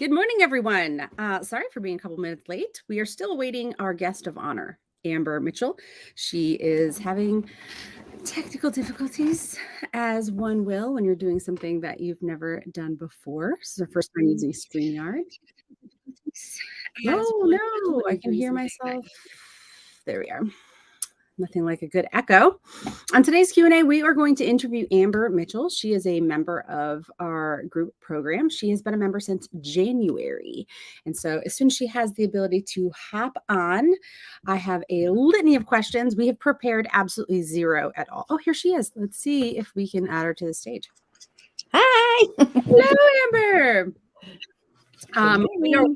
Good morning, everyone. Sorry for being a couple minutes late. We are still awaiting our guest of honor, Amber Mitchell. She is having technical difficulties, as one will when you're doing something that you've never done before. This is her first time using StreamYard. Oh, no, I can hear myself. There we are. Nothing like a good echo. On today's Q&A, we are going to interview Amber Mitchell. She is a member of our group program. She has been a member since January. And so as soon as she has the ability to hop on, I have a litany of questions. We have prepared absolutely zero at all. Oh, here she is. Let's see if we can add her to the stage. Hi. Hello, Amber. We are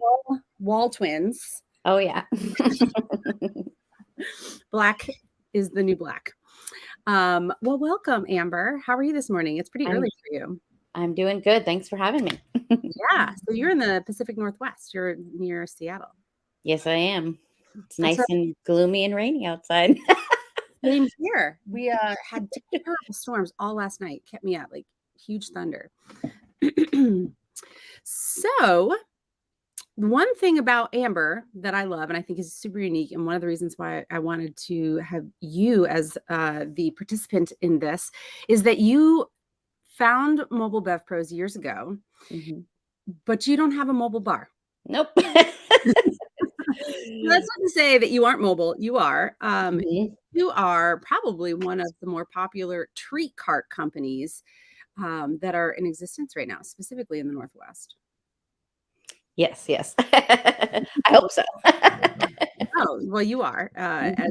wall twins. Oh, yeah. Black is the new black. Well, welcome, Amber. How are you this morning? It's pretty early for you. I'm doing good. Thanks for having me. Yeah. So you're in the Pacific Northwest. You're near Seattle. Yes, I am. It's nice and gloomy and rainy outside. Same here. We had terrible storms all last night. Kept me up, like huge thunder. So one thing about Amber that I love and I think is super unique, and one of the reasons why I wanted to have you as the participant in this, is that you found Mobile Bev Pros years ago, but you don't have a mobile bar. Nope. That's not to say that you aren't mobile. You are. You are probably one of the more popular treat cart companies that are in existence right now, specifically in the Northwest. Yes. I hope so. Oh, well, you are, as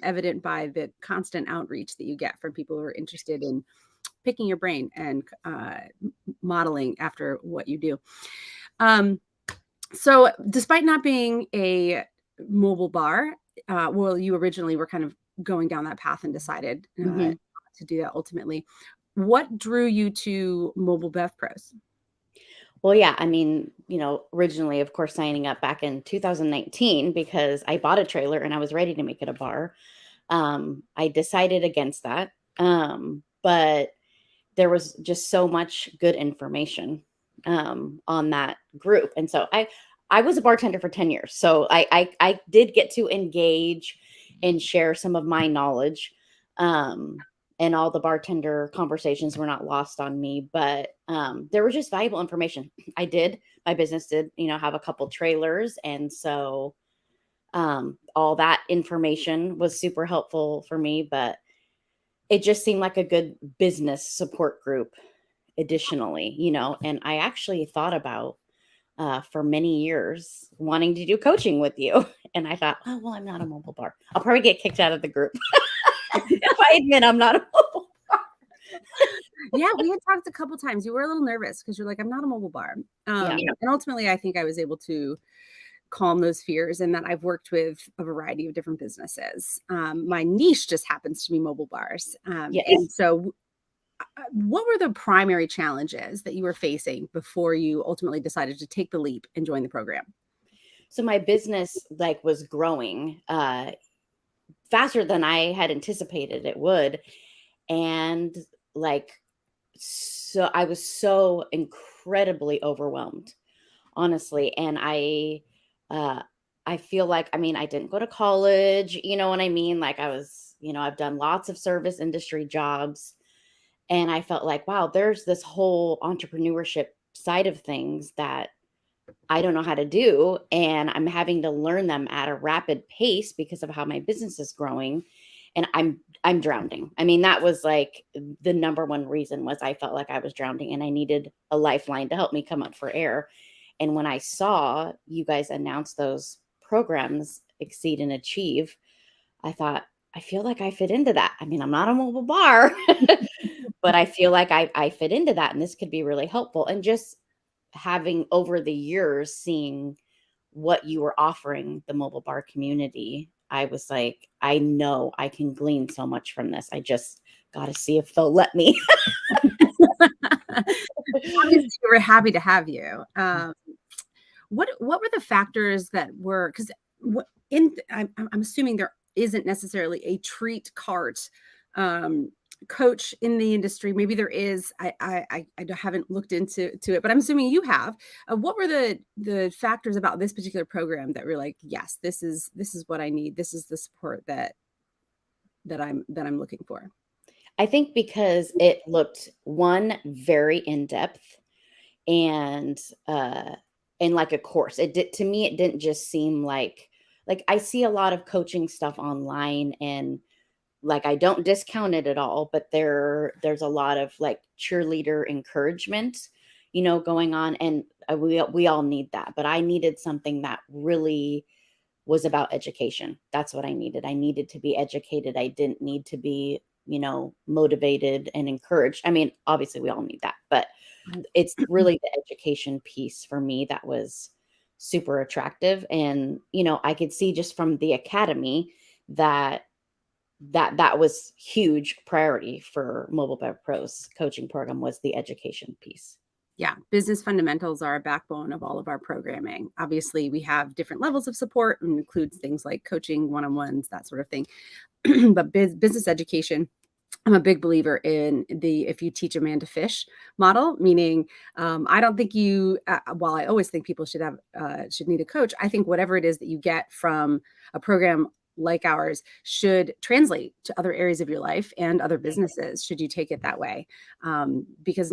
evident by the constant outreach that you get from people who are interested in picking your brain and modeling after what you do. So despite not being a mobile bar, well, you originally were kind of going down that path and decided to do that ultimately. What drew you to Mobile Bev Pros? Well, yeah, I mean, originally, of course, signing up back in 2019 because I bought a trailer and I was ready to make it a bar. I decided against that. But there was just so much good information on that group. And so I was a bartender for 10 years. So I did get to engage and share some of my knowledge. And all the bartender conversations were not lost on me, but there was just valuable information. My business did, have a couple trailers. And so all that information was super helpful for me, but it just seemed like a good business support group additionally, and I actually thought about for many years wanting to do coaching with you. And I thought, oh, well, I'm not a mobile bar. I'll probably get kicked out of the group if I admit I'm not a mobile bar. Yeah, we had talked a couple times. You were a little nervous because you're like, I'm not a mobile bar. And ultimately, I think I was able to calm those fears, and that I've worked with a variety of different businesses. My niche just happens to be mobile bars. And so what were the primary challenges that you were facing before you ultimately decided to take the leap and join the program? So my business was growing faster than I had anticipated it would. And so I was so incredibly overwhelmed, honestly. And I feel like, I didn't go to college, you know what I mean? I was, I've done lots of service industry jobs. And I felt like, wow, there's this whole entrepreneurship side of things that I don't know how to do. And I'm having to learn them at a rapid pace because of how my business is growing. And I'm drowning. That was the number one reason was I felt like I was drowning and I needed a lifeline to help me come up for air. And when I saw you guys announce those programs, Exceed and Achieve, I thought, I feel like I fit into that. I'm not a mobile bar, but I feel like I fit into that. And this could be really helpful. And just having over the years, seeing what you were offering the mobile bar community, I was like, I know I can glean so much from this. I just got to see if they'll let me. Obviously, we're happy to have you. What were the factors that were, because I'm assuming there isn't necessarily a treat cart coach in the industry, maybe there is, haven't looked into it, but I'm assuming you have. What were the factors about this particular program that were like, yes, this is what I need. This is the support that I'm looking for. I think because it looked, one, very in depth, and and like a course. It did, to me, it didn't just seem like I see a lot of coaching stuff online, and like I don't discount it at all, but there's a lot of like cheerleader encouragement, going on, and we all need that, but I needed something that really was about education. That's what I needed. I needed to be educated. I didn't need to be, motivated and encouraged. I mean, obviously we all need that, but Right. it's really the education piece for me that was super attractive. And, I could see just from the academy that that was huge priority for Mobile Bev Pros coaching program, was the education piece. Yeah, business fundamentals are a backbone of all of our programming. Obviously, we have different levels of support and includes things like coaching, one-on-ones, that sort of thing. But business education, I'm a big believer in the if you teach a man to fish model, meaning I don't think while I always think people should need a coach, I think whatever it is that you get from a program like ours should translate to other areas of your life and other businesses, should you take it that way. Because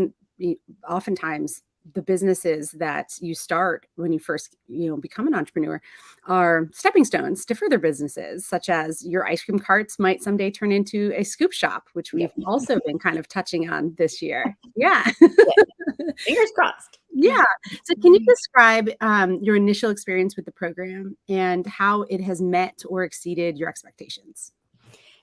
oftentimes the businesses that you start when you first become an entrepreneur are stepping stones to further businesses, such as your ice cream carts might someday turn into a scoop shop, which we've Yep. also been kind of touching on this year. Yeah. Yeah. Fingers crossed. Yeah. So can you describe your initial experience with the program and how it has met or exceeded your expectations?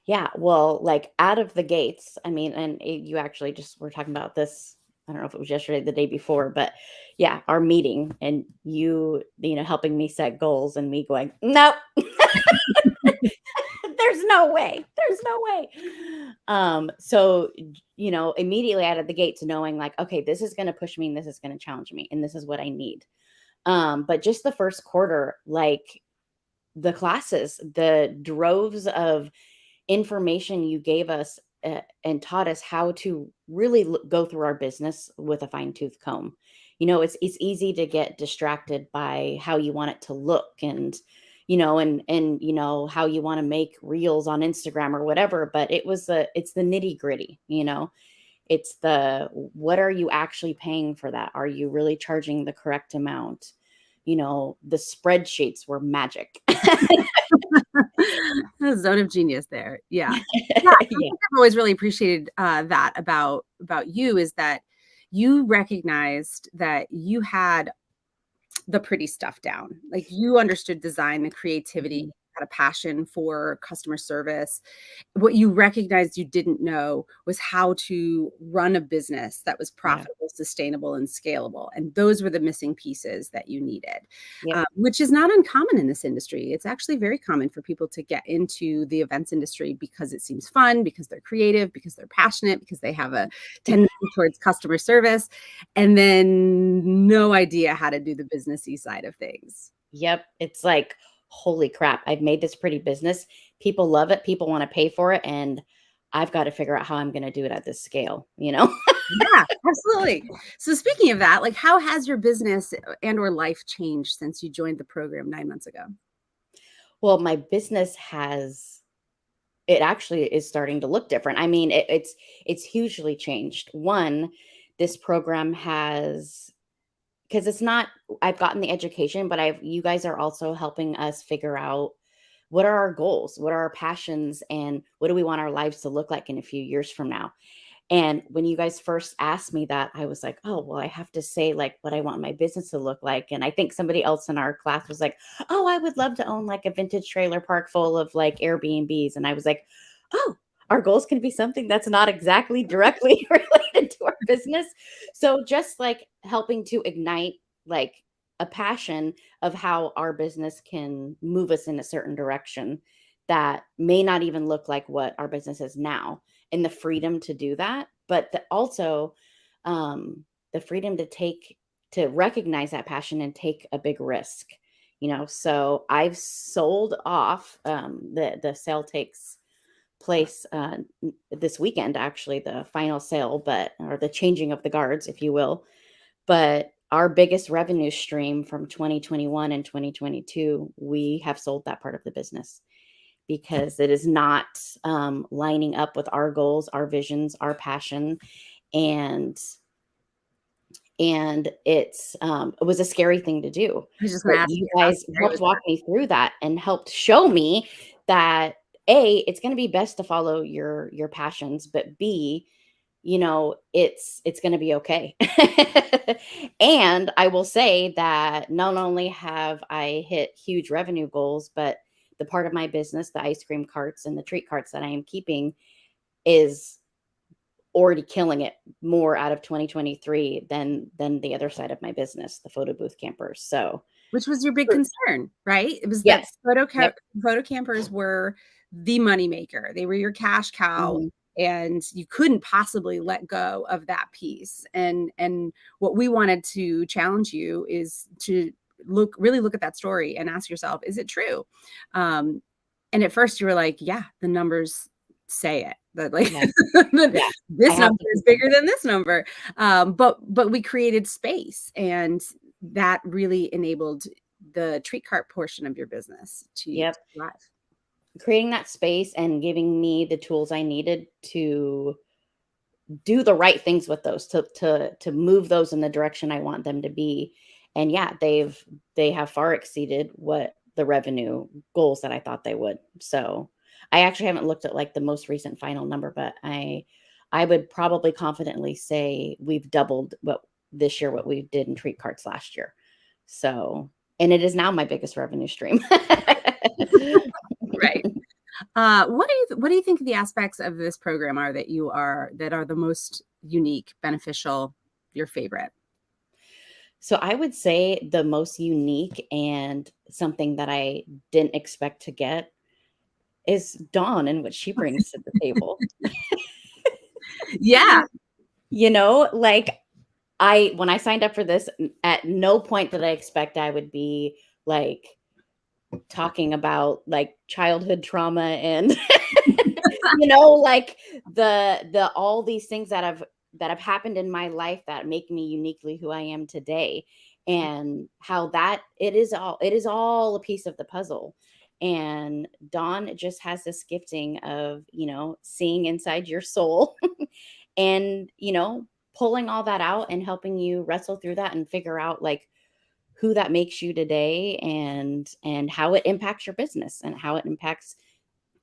Yeah, well, like out of the gates, I mean, and you actually just were talking about this. I don't know if it was yesterday, the day before, but yeah, our meeting, and helping me set goals, and me going, nope, there's no way, there's no way. So immediately out of the gates, knowing like, okay, this is going to push me, and this is going to challenge me, and this is what I need. But just the first quarter, like the classes, the droves of information you gave us, and taught us how to really go through our business with a fine tooth comb. It's easy to get distracted by how you want it to look, and how you want to make reels on Instagram or whatever. But it's the nitty gritty. It's the, what are you actually paying for that? Are you really charging the correct amount? The spreadsheets were magic. Zone of genius there. Yeah. Yeah, I Yeah, think I've always really appreciated that about you, is that you recognized that you had the pretty stuff down. Like, you understood design, the creativity, mhm, had a passion for customer service. What you recognized you didn't know was how to run a business that was yeah, profitable, sustainable, and scalable. And those were the missing pieces that you needed, yep, which is not uncommon in this industry. It's actually very common for people to get into the events industry because it seems fun, because they're creative, because they're passionate, because they have a tendency towards customer service, and then no idea how to do the businessy side of things. yep. It's like, holy crap, I've made this pretty business. People love it. People want to pay for it. And I've got to figure out how I'm going to do it at this scale? Yeah, absolutely. So speaking of that, like, how has your business and or life changed since you joined the program 9 months ago? Well, my business it actually is starting to look different. I mean, it's hugely changed. One, this program has, because it's not, I've gotten the education, but you guys are also helping us figure out what are our goals, what are our passions, and what do we want our lives to look like in a few years from now. And when you guys first asked me that, I was like, oh, well, I have to say like what I want my business to look like. And I think somebody else in our class was like, oh, I would love to own like a vintage trailer park full of like Airbnbs. And I was like, oh, our goals can be something that's not exactly directly related to our business. So just like helping to ignite like a passion of how our business can move us in a certain direction that may not even look like what our business is now, and the freedom to do that, but also the freedom to recognize that passion and take a big risk. So I've sold off, the sale takes place this weekend, actually, the final sale, or the changing of the guards, if you will. But our biggest revenue stream from 2021 and 2022, we have sold that part of the business because it is not lining up with our goals, our visions, our passion, and it was a scary thing to do. I was just But gonna ask you you how guys scary helped was walk that? me through that and helped show me that A, it's going to be best to follow your passions, but B, it's going to be okay. And I will say that not only have I hit huge revenue goals, but the part of my business, the ice cream carts and the treat carts that I am keeping, is already killing it more out of 2023 than the other side of my business, the photo booth campers. So, Which was your big Sure. concern, right? It was that Yes. Yep. photo campers were the moneymaker. They were your cash cow, Mhm. and you couldn't possibly let go of that piece. And what we wanted to challenge you is to really look at that story and ask yourself, is it true? Um, and at first you were like, yeah, the numbers say it. That like Yeah. Yeah. I this have number to is confirm. bigger than this number. But we created space, and that really enabled the treat cart portion of your business to Yep. thrive. Creating that space and giving me the tools I needed to do the right things with those, to move those in the direction I want them to be. And yeah, they have far exceeded what the revenue goals that I thought they would. So I actually haven't looked at like the most recent final number, but I would probably confidently say we've doubled what we did in treat carts last year. So, and it is now my biggest revenue stream. Right. What do you think the aspects of this program are that are the most unique, beneficial, your favorite? So I would say the most unique and something that I didn't expect to get is Dawn and what she brings to the table. Yeah, Like, when I signed up for this, at no point did I expect I would be like talking about like childhood trauma and like the all these things that have happened in my life that make me uniquely who I am today, and how that it is all a piece of the puzzle. And Dawn just has this gifting of, seeing inside your soul and, pulling all that out and helping you wrestle through that and figure out like who that makes you today, and how it impacts your business and how it impacts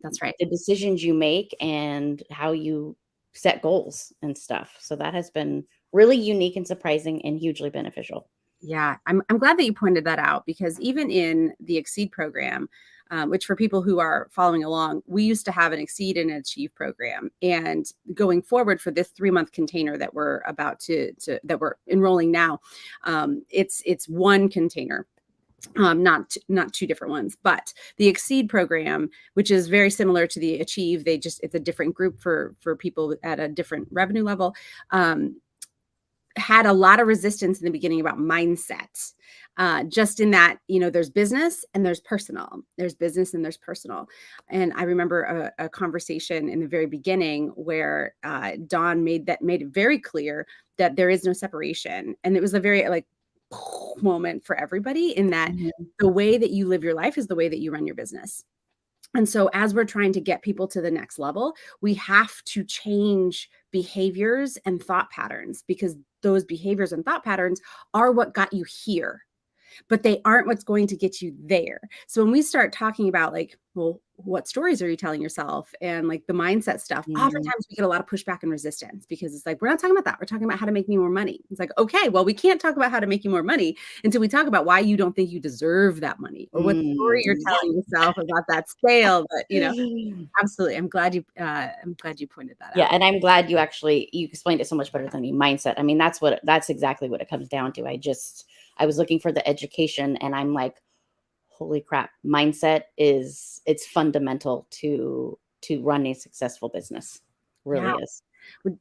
that's right. the decisions you make and how you set goals and stuff. So that has been really unique and surprising and hugely beneficial. Yeah, I'm glad that you pointed that out, because even in the Exceed program, which for people who are following along, we used to have an Exceed and Achieve program. And going forward for this 3-month container that we're about that we're enrolling now, it's one container, not two different ones. But the Exceed program, which is very similar to the Achieve, it's a different group for people at a different revenue level. Had a lot of resistance in the beginning about mindset. Just in that, there's business and there's personal. There's business and there's personal. And I remember a conversation in the very beginning where Dawn made it very clear that there is no separation. And it was a very like moment for everybody, in that Mhm. the way that you live your life is the way that you run your business. And so, as we're trying to get people to the next level, we have to change behaviors and thought patterns, because those behaviors and thought patterns are what got you here, but they aren't what's going to get you there. So when we start talking about like, well, what stories are you telling yourself, and like the mindset stuff, Mhm. oftentimes we get a lot of pushback and resistance, because it's like, we're not talking about that. We're talking about how to make me more money. It's like, okay, well, we can't talk about how to make you more money until we talk about why you don't think you deserve that money, or what story you're Yeah. telling yourself about that sale. But absolutely, I'm glad you pointed that Yeah, out. and I'm glad you explained it so much better than me. Mindset. I mean, that's exactly what it comes down to. I was looking for the education, and I'm like, holy crap, mindset it's fundamental to run a successful business. Yeah. Really is.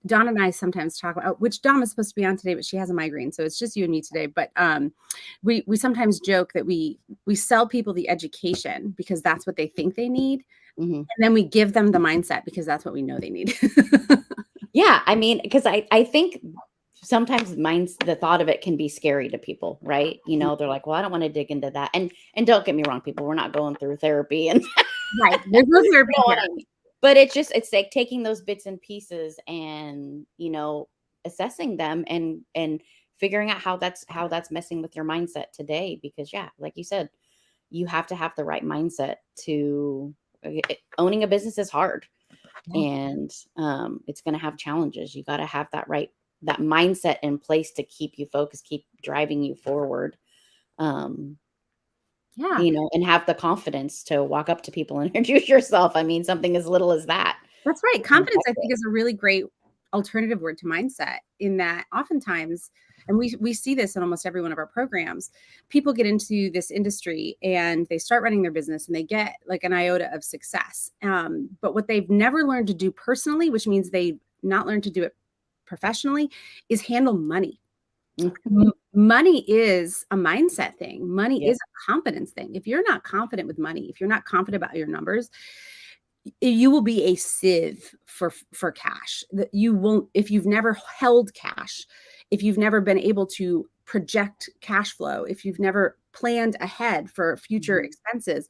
Dawn and I sometimes talk about, which Dawn was supposed to be on today, but she has a migraine, so it's just you and me today. But we sometimes joke that we sell people the education because that's what they think they need, Mhm. And then we give them the mindset because that's what we know they need. Yeah, I mean, because I think sometimes minds the thought of it can be scary to people, right? You know, they're like, "Well, I don't wanna dig into that." And don't get me wrong, people, we're not going through therapy and Right. There's no you therapy know what here. I mean? But it's like taking those bits and pieces and, assessing them and figuring out how that's messing with your mindset today because yeah, like you said, you have to have the right mindset to owning a business is hard Yeah. and it's going to have challenges. You got to have that mindset in place to keep you focused, keep driving you forward. Um, Yeah. and have the confidence to walk up to people and introduce yourself. I mean, something as little as that. That's right. can Confidence, affect I think, it. is a really great alternative word to mindset in that oftentimes, and we see this in almost every one of our programs, people get into this industry and they start running their business and they get like an iota of success. But what they've never learned to do personally, which means they've not learned to do it professionally, is handle money. Mhm. Money is a mindset thing. Money Yep. is a confidence thing. If you're not confident with money, if you're not confident about your numbers, you will be a sieve for cash. That you won't if you've never held cash, if you've never been able to project cash flow, if you've never planned ahead for future Mhm. expenses,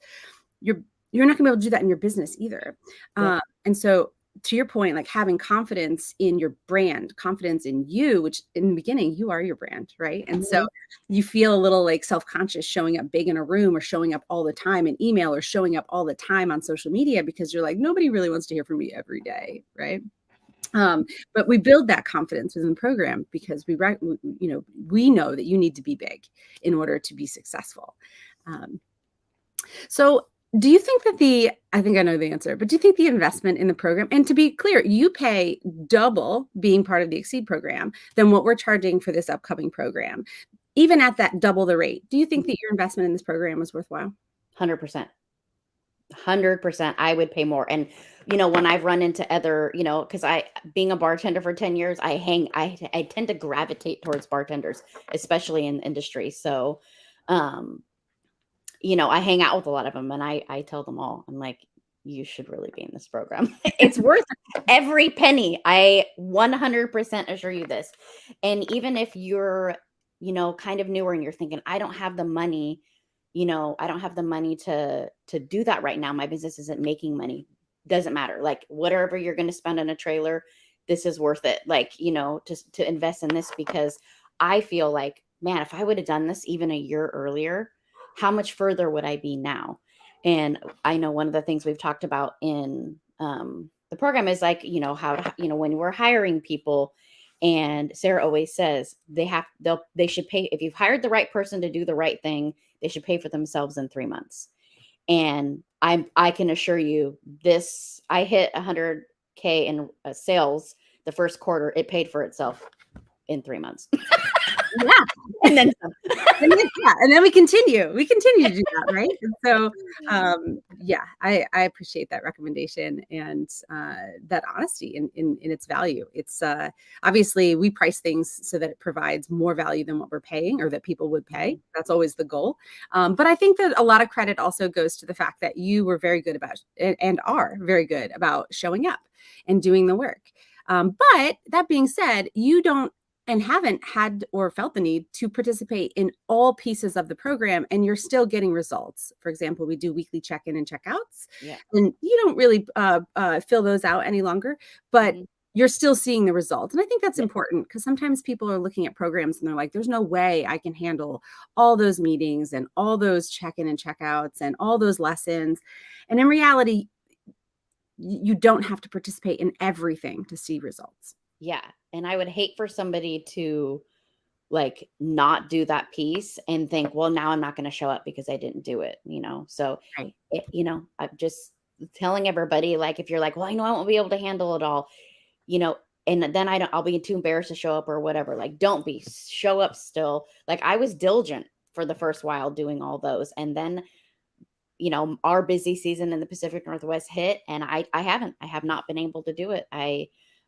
you're you're not gonna be able to do that in your business either. Yep. And so to your point, like having confidence in your brand, confidence in you, which in the beginning you are your brand, right? And so Mhm. you feel a little like self-conscious showing up big in a room or showing up all the time in email or showing up all the time on social media because you're like, nobody really wants to hear from me every day, right? Um, but we build that confidence within the program because we know that you need to be big in order to be successful. Um, so, do you think that I think I know the answer, but do you think the investment in the program, and to be clear, you pay double being part of the Exceed program than what we're charging for this upcoming program. Even at that double the rate, do you think that your investment in this program was worthwhile? 100%. 100%. I would pay more. And, when I've run into other, because being a bartender for 10 years, I tend to gravitate towards bartenders, especially in the industry. So, um, I hang out with a lot of them and I tell them all, I'm like, you should really be in this program. It's worth every penny. I 100% assure you this. And even if you're, kind of newer and you're thinking, I don't have the money, I don't have the money to do that right now. My business isn't making money. Doesn't matter. Like whatever you're going to spend on a trailer, this is worth it. Like, to invest in this because I feel like, man, if I would have done this even a year earlier, how much further would I be now? And I know one of the things we've talked about in the program is like, how to, when we're hiring people, and Sarah always says they should pay if you've hired the right person to do the right thing, they should pay for themselves in 3 months. And I can assure you this, I hit 100K in sales the first quarter. It paid for itself in 3 months. Yeah. And then some. And then we continue. We continue to do that, right? And so, yeah, I appreciate that recommendation and that honesty in its value. It's obviously we price things so that it provides more value than what we're paying or that people would pay. Mhm. That's always the goal. But I think that a lot of credit also goes to the fact that you were very good about and are very good about showing up and doing the work. But that being said, you don't and haven't had or felt the need to participate in all pieces of the program and you're still getting results. For example, we do weekly check-in and checkouts Yeah. and you don't really fill those out any longer, but Mhm. you're still seeing the results. And I think that's Yeah. important because sometimes people are looking at programs and they're like, there's no way I can handle all those meetings and all those check-in and checkouts and all those lessons. And in reality, you don't have to participate in everything to see results. Yeah, and I would hate for somebody to, like, not do that piece and think, "Well, now I'm not gonna show up because I didn't do it," you know? So, Right. I'm just telling everybody, like, if you're like, "Well, I know I won't be able to handle it all," you know, and then I'll be too embarrassed to show up or whatever, like, don't be, show up still. Like, I was diligent for the first while doing all those, and then, our busy season in the Pacific Northwest hit, and I have not been able to do it.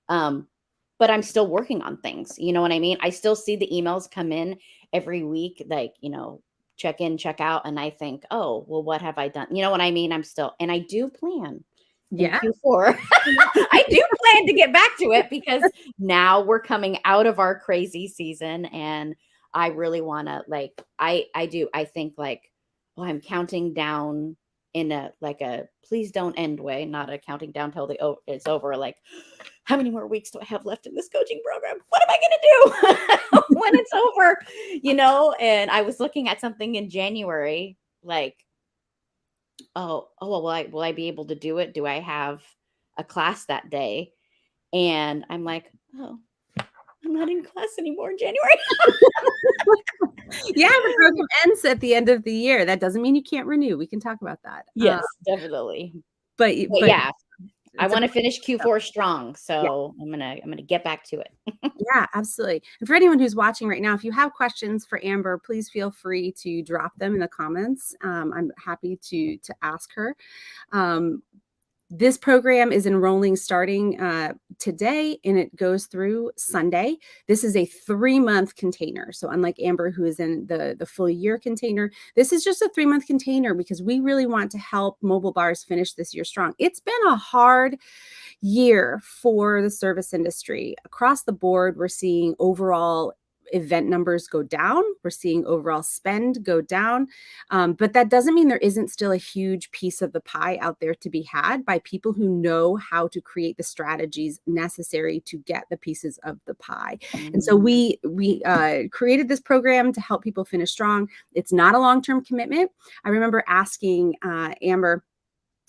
Um but I'm still working on things, you know what I mean? I still see the emails come in every week, like, check in, check out, and I think, oh, well, what have I done? You know what I mean? And I do plan in Yeah. Q4. I do plan to get back to it because now we're coming out of our crazy season, and I really want to, like, I think like, oh, I'm counting down in a like a please don't end way, not a counting down till it's over. Like, how many more weeks do I have left in this coaching program? What am I going to do when it's over? And I was looking at something in January, like, oh, well, will I be able to do it? Do I have a class that day? And I'm like, oh, I'm not in class anymore in January. Yeah, the program ends at the end of the year. That doesn't mean you can't renew. We can talk about that. Yes, definitely. But But but yeah, I it's a want to finish so, Q4 strong, yeah. so I'm gonna get back to it. Yeah, absolutely. And for anyone who's watching right now, if you have questions for Amber, please feel free to drop them in the comments. I'm happy to ask her. Um, this program is enrolling starting today, and it goes through Sunday. This is a 3-month container. So unlike Amber, who is in the full year container, this is just a 3-month container because we really want to help mobile bars finish this year strong. It's been a hard year for the service industry. Across the board, we're seeing overall event numbers go down. We're seeing overall spend go down. But that doesn't mean there isn't still a huge piece of the pie out there to be had by people who know how to create the strategies necessary to get the pieces of the pie. And so we created this program to help people finish strong. It's not a long-term commitment. I remember asking Amber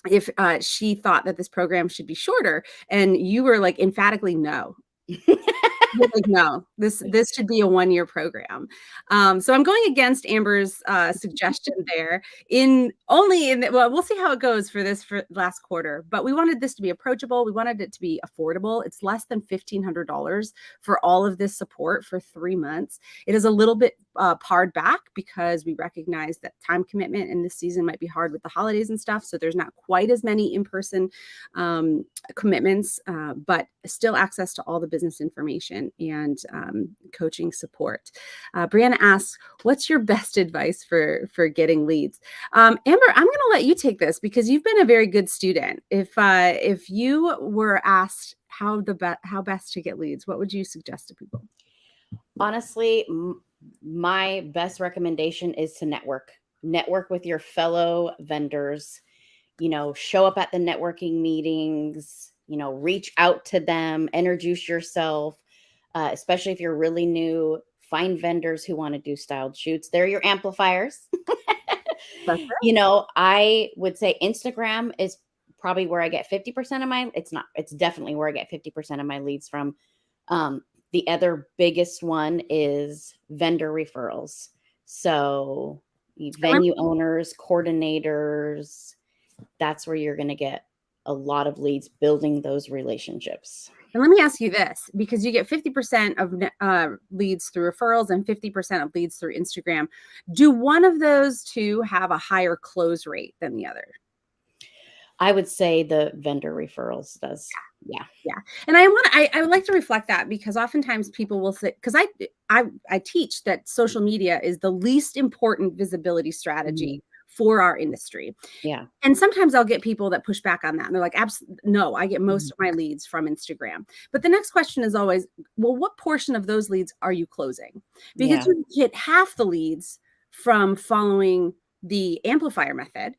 if she thought that this program should be shorter, and you were like emphatically no. You're like, no, this should be a 1-year program. So I'm going against Amber's suggestion there. Well, we'll see how it goes for last quarter. But we wanted this to be approachable. We wanted it to be affordable. It's less than $1,500 for all of this support for 3 months. It is a little bit pared back because we recognize that time commitment in this season might be hard with the holidays and stuff. So there's not quite as many in-person commitments, but still access to all the business information and coaching support. Brianna asks, what's your best advice for getting leads? Amber, I'm going to let you take this because you've been a very good student. If you were asked how best to get leads, what would you suggest to people? Honestly, my best recommendation is to network with your fellow vendors. Show up at the networking meetings, reach out to them, introduce yourself, especially if you're really new. Find vendors who want to do styled shoots. They're your amplifiers. That's it. I would say Instagram is probably where I get 50% of my, it's definitely where I get 50% of my leads from. The other biggest one is vendor referrals. So venue owners, coordinators, that's where you're going to get a lot of leads, building those relationships. And let me ask you this, because you get 50% of leads through referrals and 50% of leads through Instagram. Do one of those two have a higher close rate than the other? I would say the vendor referrals does. Yeah. And I would like to reflect that because oftentimes people will say, because I teach that social media is the least important visibility strategy for our industry. Yeah. And sometimes I'll get people that push back on that. And they're like, no, I get most of my leads from Instagram. But the next question is always, well, what portion of those leads are you closing? Because you get half the leads from following the amplifier method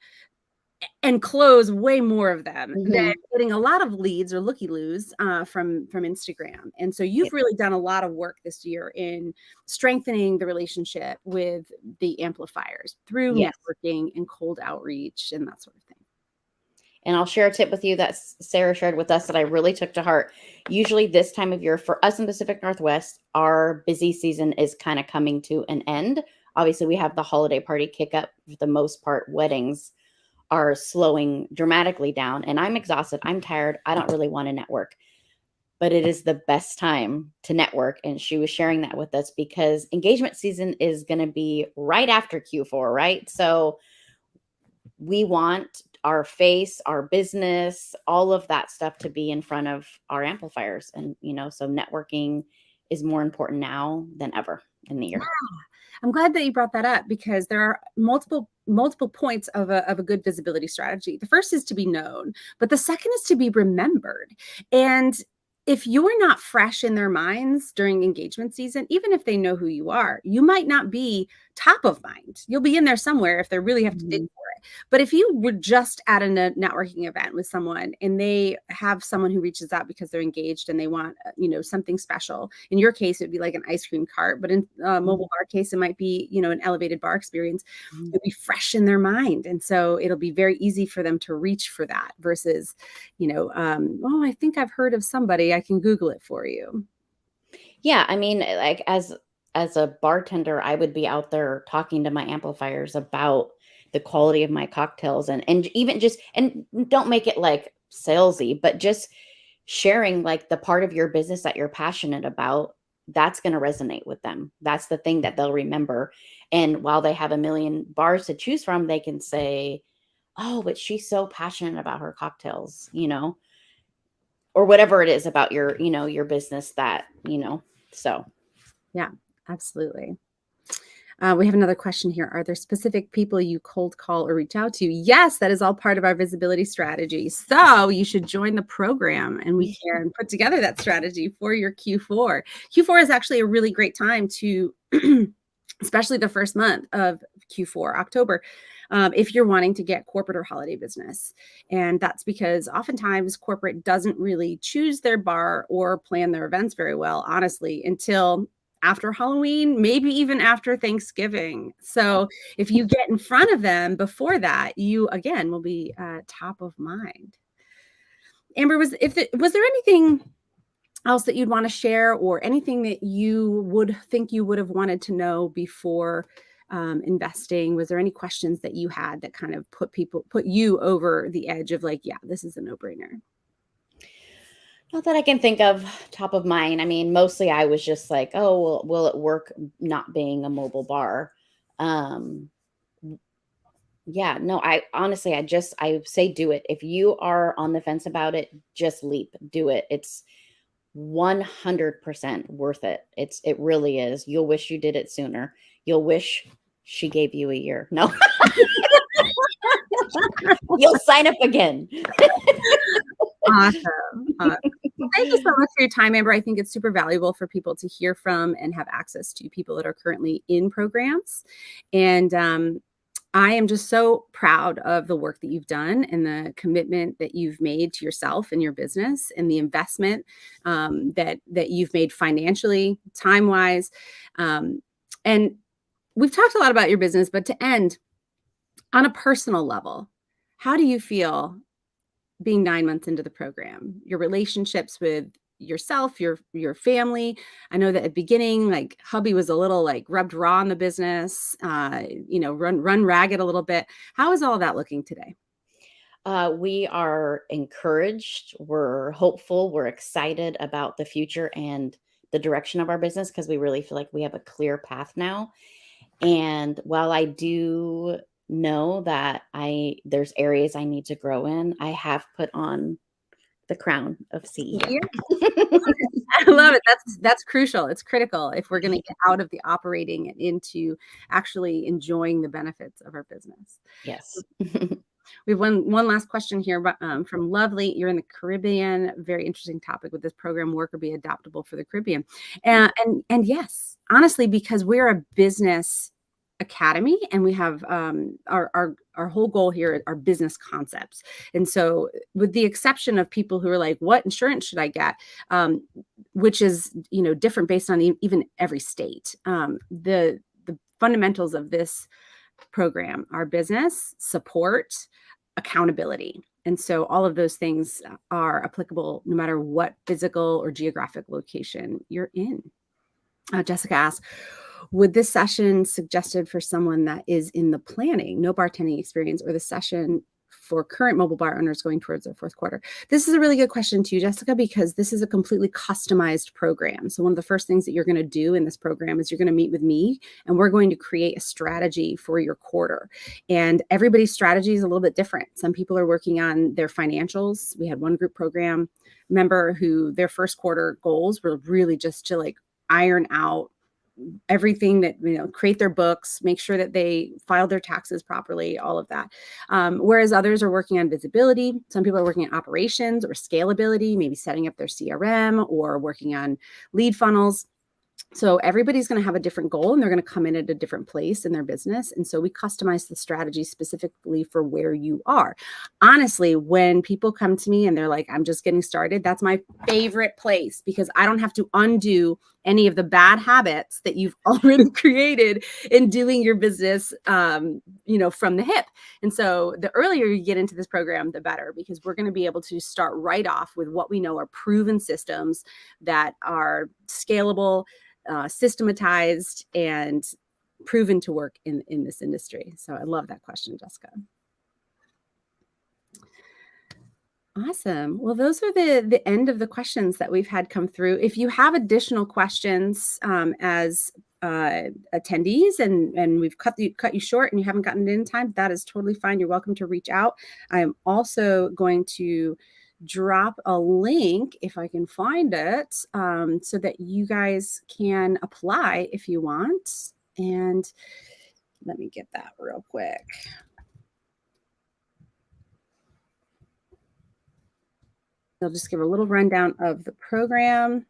and close way more of them than getting a lot of leads or looky-loos from Instagram. And so you've really done a lot of work this year in strengthening the relationship with the amplifiers through networking and cold outreach and that sort of thing. And I'll share a tip with you that Sarah shared with us that I really took to heart. Usually this time of year for us in the Pacific Northwest, our busy season is kind of coming to an end. Obviously, we have the holiday party kick up. For the most part, weddings are slowing dramatically down, and I'm exhausted. I'm tired. I don't really want to network, but it is the best time to network. And she was sharing that with us because engagement season is going to be right after Q4, right? So we want our face, our business, all of that stuff to be in front of our amplifiers. And, so networking is more important now than ever in the year. I'm glad that you brought that up because there are multiple points of a good visibility strategy. The first is to be known, but the second is to be remembered. And if you're not fresh in their minds during engagement season, even if they know who you are, you might not be top of mind. You'll be in there somewhere if they really have to dig Mhm. for it. But if you were just at a networking event with someone and they have someone who reaches out because they're engaged and they want, something special. In your case, it'd be like an ice cream cart, but in a mobile bar case, it might be, an elevated bar experience. Mhm. It'll be fresh in their mind. And so it'll be very easy for them to reach for that versus, oh, I think I've heard of somebody. I can Google it for you. Yeah, I mean, like as a bartender, I would be out there talking to my amplifiers about the quality of my cocktails and even just and don't make it like salesy, but just sharing like the part of your business that you're passionate about, that's going to resonate with them. That's the thing that they'll remember. And while they have a million bars to choose from, they can say, "Oh, but she's so passionate about her cocktails," or whatever it is about your business that. So, Yeah, absolutely. We have another question here. Are there specific people you cold call or reach out to? Yes, that is all part of our visibility strategy. So you should join the program and we can put together that strategy for your Q4. Q4 is actually a really great time to, especially the first month of Q4, October, if you're wanting to get corporate or holiday business. And that's because oftentimes corporate doesn't really choose their bar or plan their events very well, honestly, until after Halloween, maybe even after Thanksgiving. So if you get in front of them before that, you again will be top of mind. Amber, was there anything else that you'd want to share, or anything that you would think you would have wanted to know before investing? Was there any questions that you had that kind of put you over the edge of like, yeah, this is a no brainer? not that I can think of top of mind. I mean, mostly I was just like, "Oh, well, will it work not being a mobile bar?" Um, yeah, no, I honestly, I say do it. If you are on the fence about it, just leap, do it. It's 100% worth it. It really is. You'll wish you did it sooner. You'll wish she gave you a year. No, you'll sign up again. Awesome. Well, thank you so much for your time, Amber. I think it's super valuable for people to hear from and have access to people that are currently in programs. And I am just so proud of the work that you've done and the commitment that you've made to yourself and your business and the investment that you've made financially, time wise. And we've talked a lot about your business, but to end on a personal level, how do you feel being 9 months into the program, your relationships with yourself, your family? I know that at the beginning, like hubby was a little like rubbed raw in the business, run ragged a little bit. How is all that looking today? We are encouraged, we're hopeful, we're excited about the future and the direction of our business because we really feel like we have a clear path now. And while I do know that there's areas I need to grow in, I have put on the crown of CEO. Yeah, I love it. That's crucial. It's critical if we're going to get out of the operating and into actually enjoying the benefits of our business. Yes. We have one last question here, but from Lovely. You're in the Caribbean. Very interesting topic. With this program work or be adaptable for the Caribbean? And yes, honestly, because we're a business academy and we have our whole goal here are business concepts. And so, with the exception of people who are like, "What insurance should I get?" Which is different based on even every state. The fundamentals of this program are business, support, accountability. And so all of those things are applicable no matter what physical or geographic location you're in. Jessica asks, would this session suggested for someone that is in the planning, no bartending experience, or the session for current mobile bar owners going towards their fourth quarter? This is a really good question too, Jessica, because this is a completely customized program. So one of the first things that you're going to do in this program is you're going to meet with me and we're going to create a strategy for your quarter. And everybody's strategy is a little bit different. Some people are working on their financials. We had one group program member who their first quarter goals were really just to like iron out everything that, create their books, make sure that they file their taxes properly, all of that. Whereas others are working on visibility. Some people are working on operations or scalability, maybe setting up their CRM or working on lead funnels. So everybody's going to have a different goal and they're going to come in at a different place in their business. And so we customize the strategy specifically for where you are. Honestly, when people come to me and they're like, I'm just getting started, that's my favorite place because I don't have to undo any of the bad habits that you've already created in doing your business, from the hip. And so the earlier you get into this program, the better, because we're going to be able to start right off with what we know are proven systems that are scalable, systematized, and proven to work in this industry. So I love that question, Jessica. Awesome. Well, those are the end of the questions that we've had come through. If you have additional questions as attendees and we've cut you short and you haven't gotten it in time, that is totally fine. You're welcome to reach out. I'm also going to drop a link if I can find it, so that you guys can apply if you want. And let me get that real quick. I'll just give a little rundown of the program.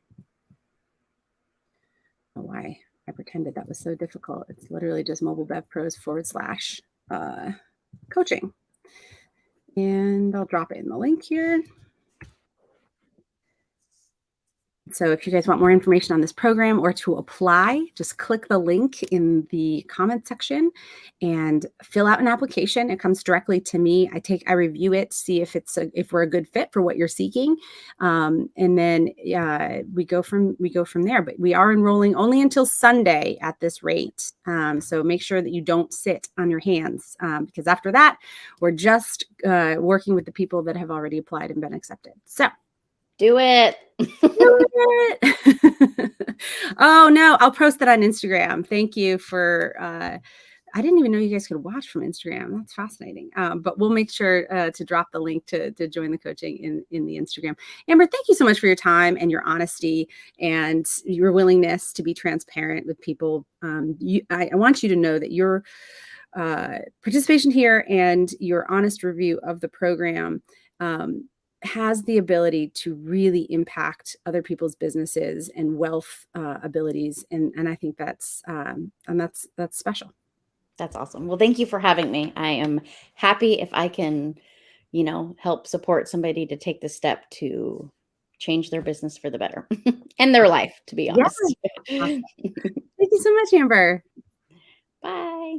Oh, why I pretended that was so difficult. It's literally just mobilebevpros/coaching. And I'll drop it in the link here. So if you guys want more information on this program or to apply, just click the link in the comment section and fill out an application. It comes directly to me. I review it, see if we're a good fit for what you're seeking, and then we go from there. But we are enrolling only until Sunday at this rate, so make sure that you don't sit on your hands, because after that, we're just working with the people that have already applied and been accepted. So. Do it. Oh, no, I'll post that on Instagram. Thank you for, I didn't even know you guys could watch from Instagram. That's fascinating. But we'll make sure to drop the link to join the coaching in the Instagram. Amber, thank you so much for your time and your honesty and your willingness to be transparent with people. I want you to know that your participation here and your honest review of the program has the ability to really impact other people's businesses and wealth abilities. And I think that's special. That's awesome. Well, thank you for having me. I am happy if I can, help support somebody to take the step to change their business for the better and their life, to be honest. Awesome. Thank you so much, Amber. Bye.